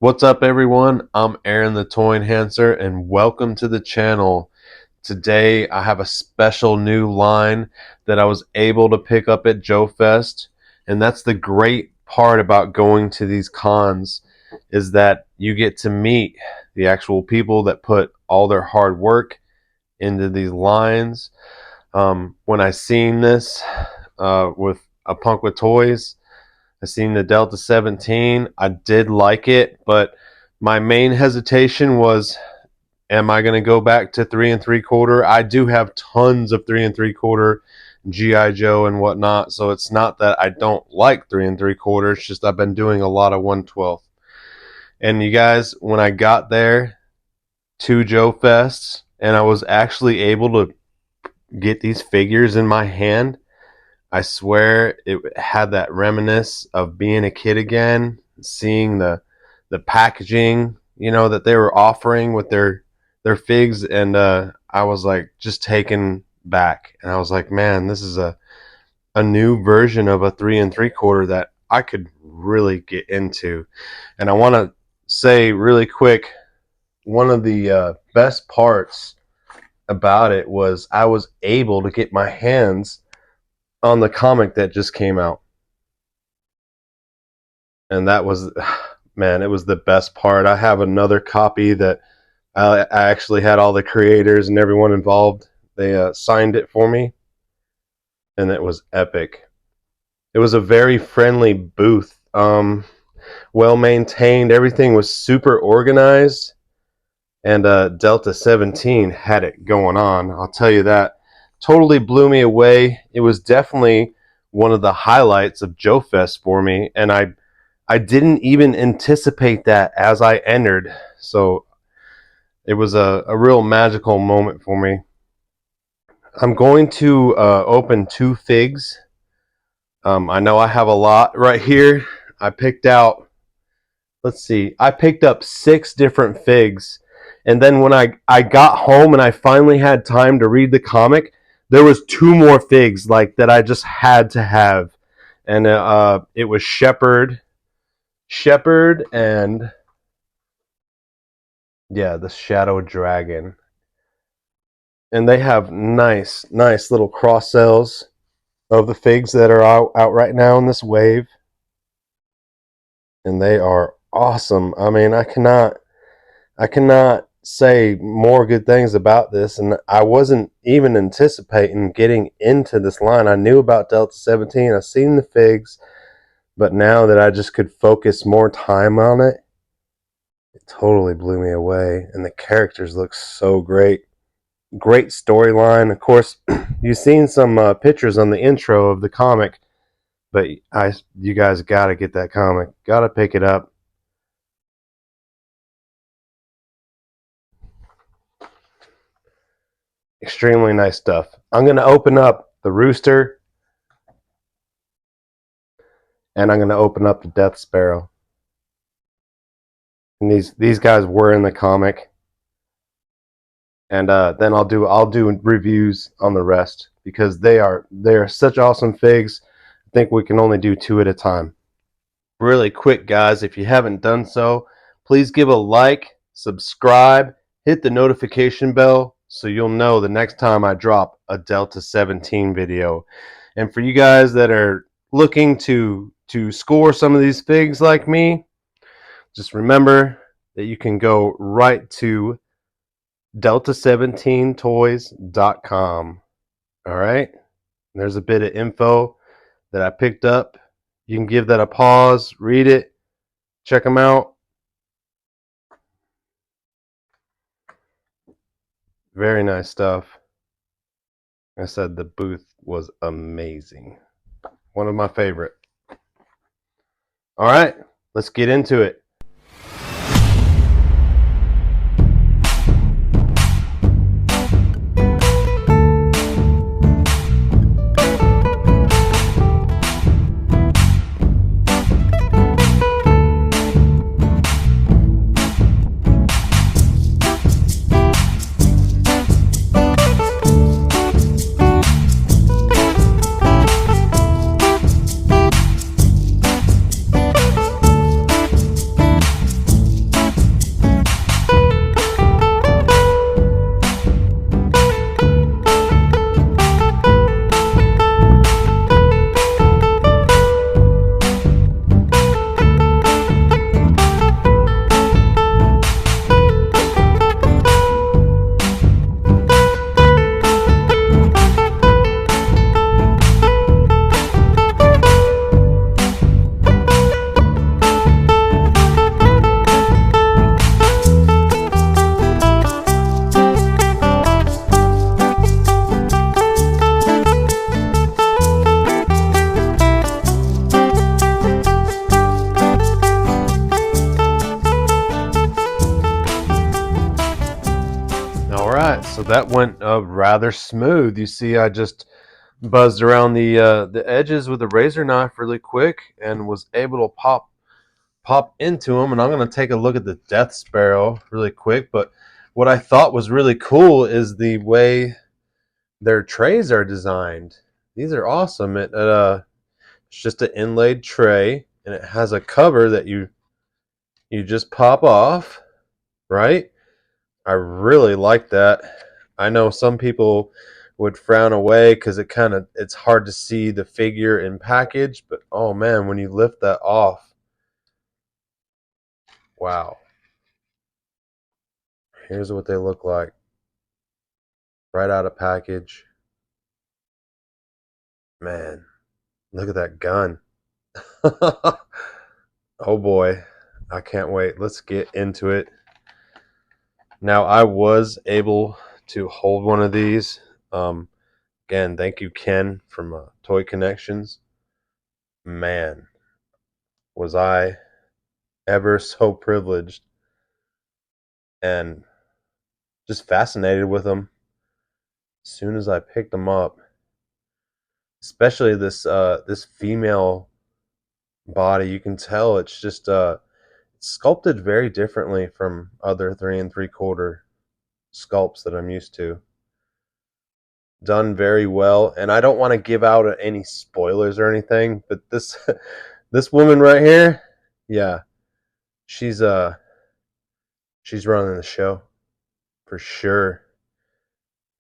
What's up, everyone? I'm Aaron the Toy Enhancer, and welcome to the channel. Today, I have a special new line that I was able to pick up at Joe Fest, and that's the great part about going to these cons, is that you get to meet the actual people that put all their hard work into these lines. When I seen this with a Punk with Toys, I seen the Delta 17. I did like it, but my main hesitation was, am I going to go back to 3 3/4? I do have tons of 3 3/4 GI Joe and whatnot, so it's not that I don't like 3 3/4. It's just I've been doing a lot of 1/12. And you guys, when I got there to Joe Fest and I was actually able to get these figures in my hand, I swear it had that reminisce of being a kid again, seeing the packaging, that they were offering with their figs, and I was like just taken back, and I was like, man, this is a new version of a 3 3/4 that I could really get into. And I want to say really quick, one of the best parts about it was I was able to get my hands on the comic that just came out. And that was, man, it was the best part. I have another copy that I actually had all the creators and everyone involved. They signed it for me, and it was epic. It was a very friendly booth, well maintained. Everything was super organized, and Delta 17 had it going on. I'll tell you that. Totally blew me away. It was definitely one of the highlights of Joe Fest for me, and I didn't even anticipate that as I entered. So it was a real magical moment for me. I'm going to open 2 figs. I know I have a lot right here. I picked out, let's see, I picked up 6 different figs. And then when I got home and I finally had time to read the comic, there was 2 more figs like that I just had to have. And it was Shepherd, and yeah, the Shadow Dragon. And they have nice little cross sells of the figs that are out right now in this wave. And they are awesome. I mean, I cannot say more good things about this, and I wasn't even anticipating getting into this line. I knew about Delta 17, I've seen the figs, but now that I just could focus more time on it, it totally blew me away. And the characters look so great. Great storyline. Of course, you've seen some pictures on the intro of the comic, but you guys gotta get that comic. Gotta pick it up. Extremely nice stuff. I'm gonna open up the Rooster, and I'm gonna open up the Death Sparrow. And these guys were in the comic. And then I'll do reviews on the rest, because they're such awesome figs. I think we can only do 2 at a time. Really quick, guys, if you haven't done so, please give a like, subscribe, hit the notification bell so you'll know the next time I drop a Delta 17 video. And for you guys that are looking to score some of these figs like me, just remember that you can go right to delta17toys.com. All right, there's a bit of info that I picked up. You can give that a pause, read it, check them out. Very nice stuff. Like I said, the booth was amazing. One of my favorite. All right, let's get into it. went rather smooth. You see, I just buzzed around the edges with a razor knife really quick and was able to pop into them. And I'm going to take a look at the Death Sparrow really quick. But what I thought was really cool is the way their trays are designed. These are awesome. It's just an inlaid tray, and it has a cover that you just pop off, right? I really like that. I know some people would frown away because it's hard to see the figure in package, but oh man, when you lift that off, wow. Here's what they look like right out of package. Man, look at that gun. Oh boy, I can't wait. Let's get into it. Now, I was able to hold one of these. Again, thank you, Ken, from Toy Connections. Man, was I ever so privileged and just fascinated with them as soon as I picked them up. Especially this female body, you can tell it's just sculpted very differently from other 3 3/4 sculpts that I'm used to. Done very well, and I don't want to give out any spoilers or anything, but this this woman right here, yeah, she's she's running the show for sure.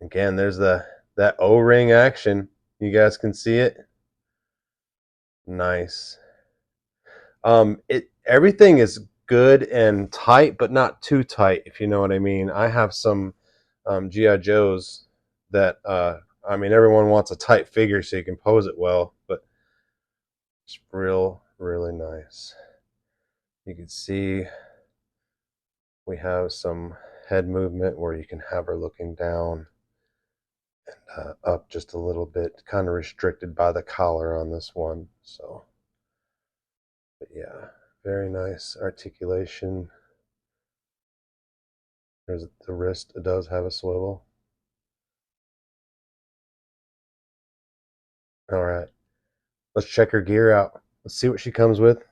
Again, there's that O-ring action. You guys can see it. Nice. It everything is good and tight, but not too tight, if you know what I mean. I have some GI Joes that I mean, everyone wants a tight figure so you can pose it well, but it's really nice. You can see we have some head movement where you can have her looking down and up just a little bit, kind of restricted by the collar on this one. So, but yeah, very nice articulation. There's the wrist. It does have a swivel. All right, let's check her gear out. Let's see what she comes with.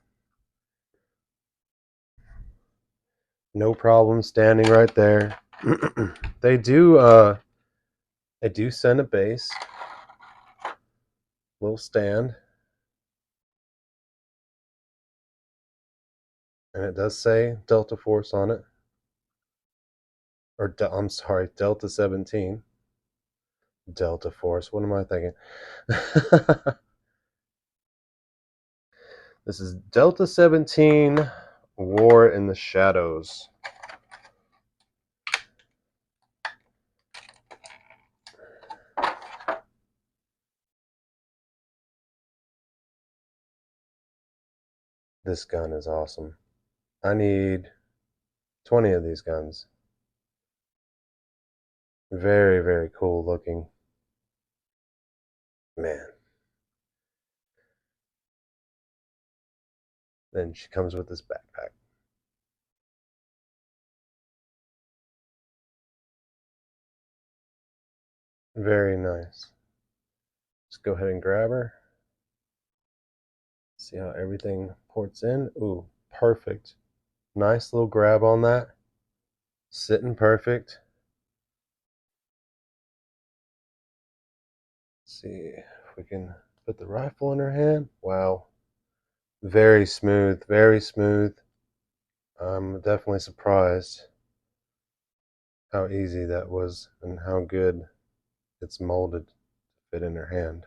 No problem standing right there. they do uh they do send a base, little stand, and it does say Delta Force on it. Or I'm sorry, Delta 17. Delta Force. What am I thinking? This is Delta 17 War in the Shadows. This gun is awesome. I need 20 of these guns. Very, very cool looking. Man. Then she comes with this backpack. Very nice. Let's go ahead and grab her. See how everything ports in. Ooh, perfect. Nice little grab on that. Sitting perfect. Let's see if we can put the rifle in her hand. Wow. Very smooth, very smooth. I'm definitely surprised how easy that was and how good it's molded to fit in her hand.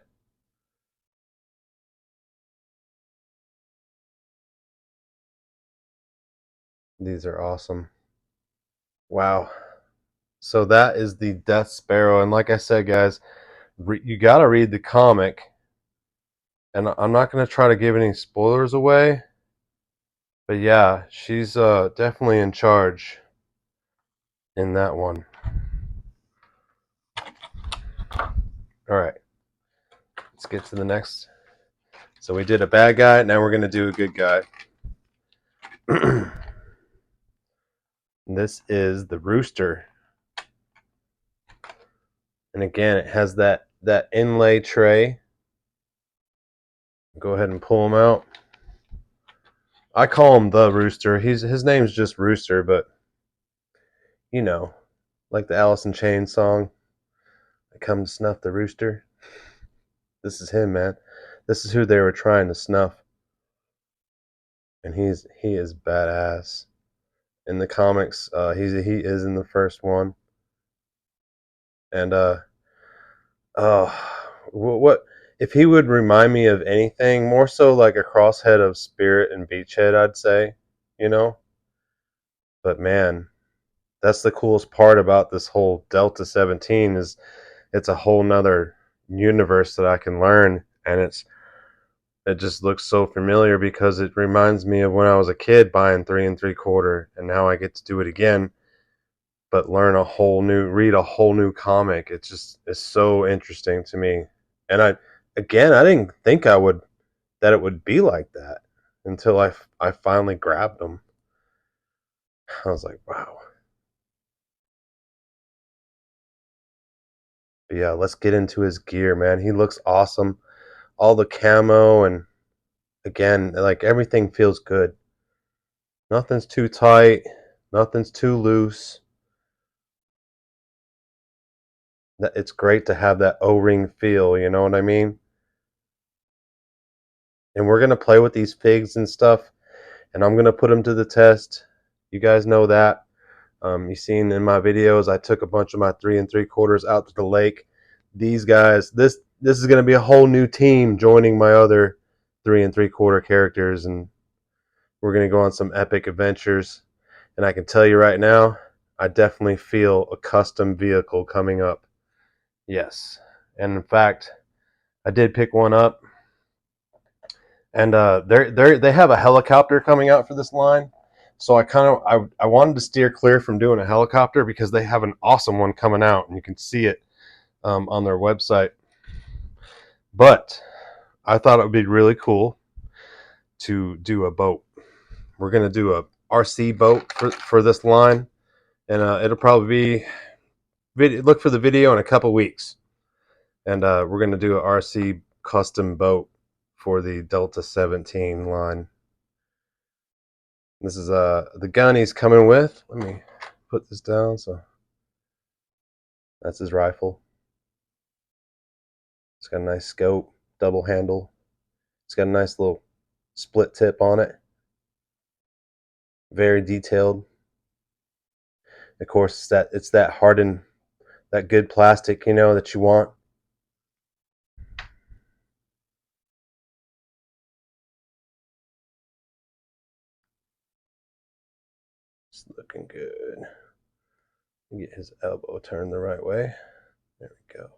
These are awesome. Wow. So that is the Death Sparrow. And like I said, guys, you got to read the comic. And I'm not going to try to give any spoilers away. But yeah, she's definitely in charge in that one. All right. Let's get to the next. So we did a bad guy. Now we're going to do a good guy. This is the Rooster. And again, it has that inlay tray. Go ahead and pull him out. I call him the Rooster. His name's just Rooster, but you know, like the Alice in Chains song, "I come to snuff the rooster." This is him, man. This is who they were trying to snuff, and he is badass. In the comics, he is in the first one, and oh, what if he would remind me of anything more so like a crosshead of Spirit and Beachhead, I'd say, you know. But man, that's the coolest part about this whole Delta 17 is it's a whole nother universe that I can learn, and it just looks so familiar because it reminds me of when I was a kid buying 3 3/4, and now I get to do it again, but read a whole new comic. It's so interesting to me, and I didn't think that it would be like that until I finally grabbed them. I was like, wow. But yeah, let's get into his gear, man. He looks awesome. All the camo and again, like everything feels good. Nothing's too tight, nothing's too loose. It's great to have that O-ring feel, you know what I mean? And we're gonna play with these figs and stuff, and I'm gonna put them to the test. You guys know that. You seen in my videos, I took a bunch of my 3 3/4 out to the lake. These guys, this is gonna be a whole new team joining my other 3 3/4 characters, and we're gonna go on some epic adventures. And I can tell you right now, I definitely feel a custom vehicle coming up. Yes, and in fact, I did pick one up, and they have a helicopter coming out for this line. So I wanted to steer clear from doing a helicopter because they have an awesome one coming out, and you can see it on their website. But I thought it would be really cool to do a boat. We're gonna do a RC boat for this line, and it'll probably be look for the video in a couple weeks, and we're gonna do a RC custom boat for the Delta 17 line. This is the gun he's coming with. Let me put this down. So that's his rifle. It's got a nice scope, double handle. It's got a nice little split tip on it. Very detailed. Of course, it's that hardened, that good plastic, you know, that you want. It's looking good. Get his elbow turned the right way. There we go.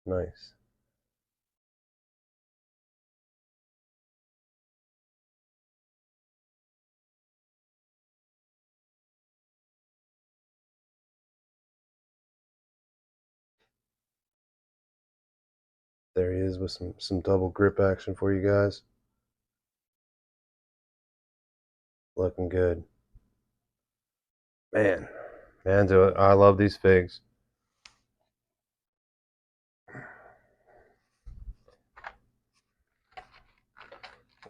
Nice. There he is with some double grip action for you guys. Looking good. Man, I love these figs.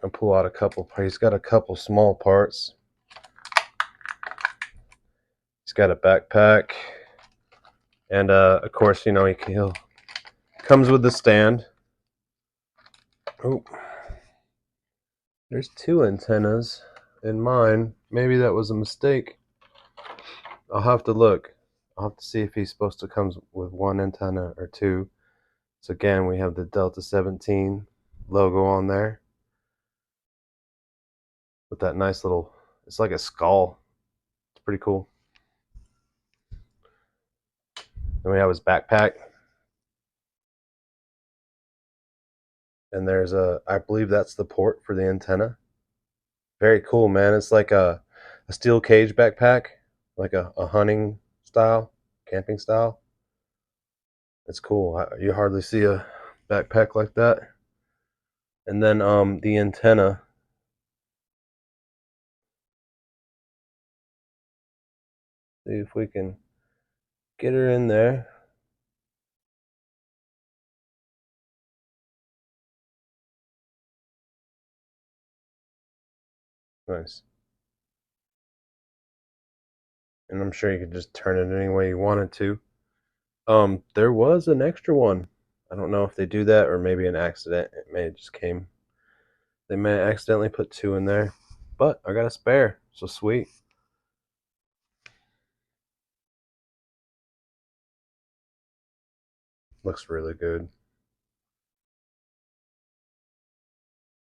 I'll pull out a couple. He's got a couple small parts. He's got a backpack, and of course, you know he comes with the stand. Oh, there's 2 antennas in mine. Maybe that was a mistake. I'll have to look. I'll have to see if he's supposed to come with 1 antenna or 2. So again, we have the Delta 17 logo on there with that nice little. It's like a skull. It's pretty cool. Then we have his backpack. And there's I believe that's the port for the antenna. Very cool, man. It's like a steel cage backpack, like a hunting style, camping style. It's cool. You hardly see a backpack like that. And then the antenna. 'Cause, See if we can get her in there. Nice. And I'm sure you could just turn it any way you wanted to. There was an extra one. I don't know if they do that or maybe an accident. It may have just came. They may have accidentally put 2 in there. But I got a spare, so sweet. Looks really good.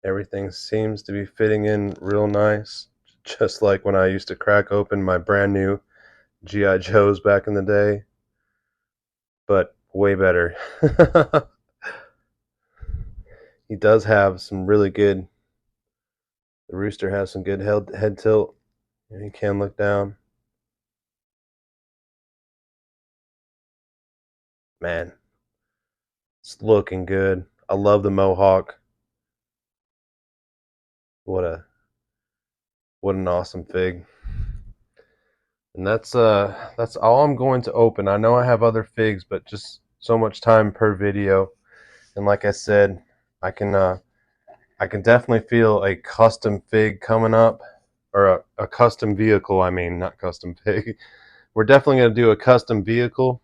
Everything seems to be fitting in real nice. Just like when I used to crack open my brand new G.I. Joes back in the day. But way better. He does have some really good. The Rooster has some good head tilt. And he can look down. Man, it's looking good. I love the mohawk. What an awesome fig. And that's all I'm going to open. I know I have other figs, but just so much time per video. And like I said, I can definitely feel a custom fig coming up, or a custom vehicle. I mean, not custom fig. We're definitely going to do a custom vehicle,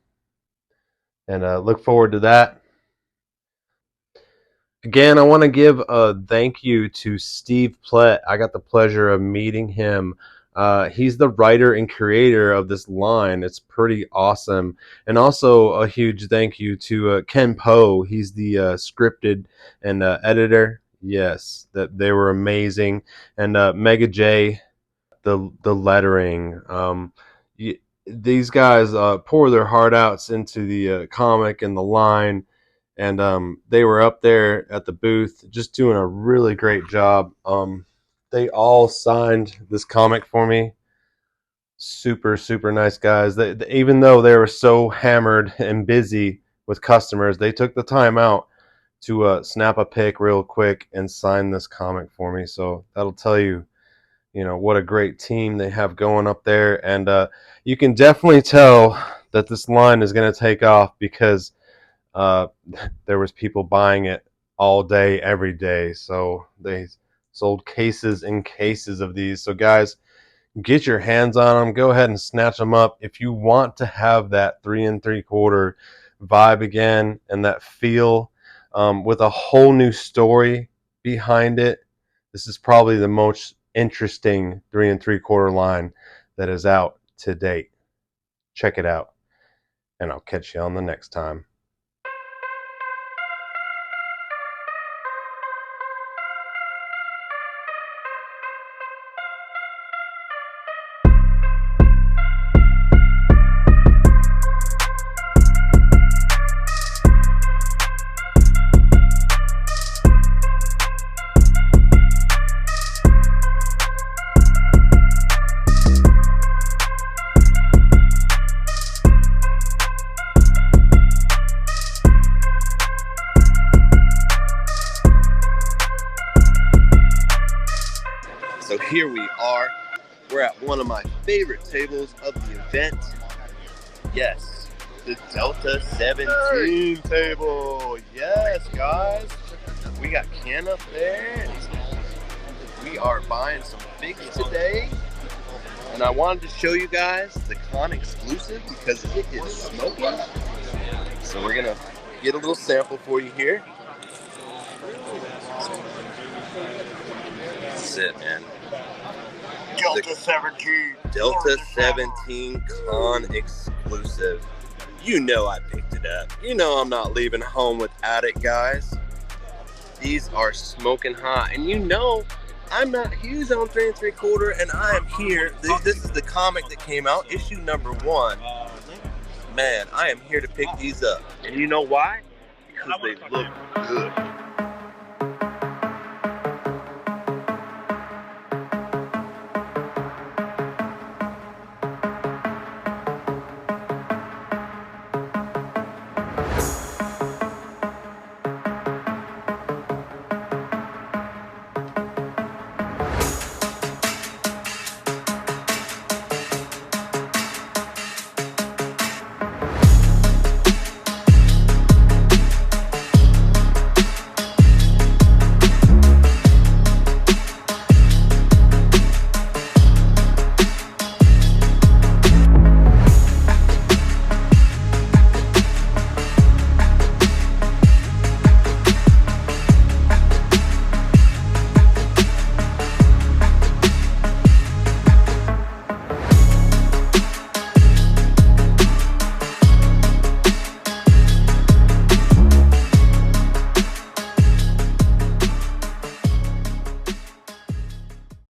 and look forward to that. Again, I want to give a thank you to Steve Plett. I got the pleasure of meeting him. He's the writer and creator of this line. It's pretty awesome. And also a huge thank you to Ken Poe. He's the scripted and editor. Yes, that they were amazing. And Mega J, the lettering. These guys pour their heart outs into the comic and the line, and they were up there at the booth just doing a really great job. They all signed this comic for me. Super, super nice guys. Even though they were so hammered and busy with customers, they took the time out to snap a pic real quick and sign this comic for me. So that'll tell you, what a great team they have going up there. And you can definitely tell that this line is going to take off because there was people buying it all day, every day. So they sold cases and cases of these. So guys, get your hands on them. Go ahead and snatch them up. If you want to have that 3 3/4 vibe again and that feel with a whole new story behind it, this is probably the most interesting 3 3/4 line that is out to date. Check it out, and I'll catch you on the next time. So here we are. We're at one of my favorite tables of the event. Yes, the Delta 17 table. Yes, guys. We got Ken up there. We are buying some figs today. And I wanted to show you guys the con exclusive because it is smoking. So we're going to get a little sample for you here. That's it, man. Delta 17. Delta 17 con exclusive. You know I picked it up. You know I'm not leaving home without it, guys. These are smoking hot. And you know I'm not huge on 3 3/4, and I am here. This is the comic that came out, issue number 1. Man, I am here to pick these up. And you know why? Because they look good.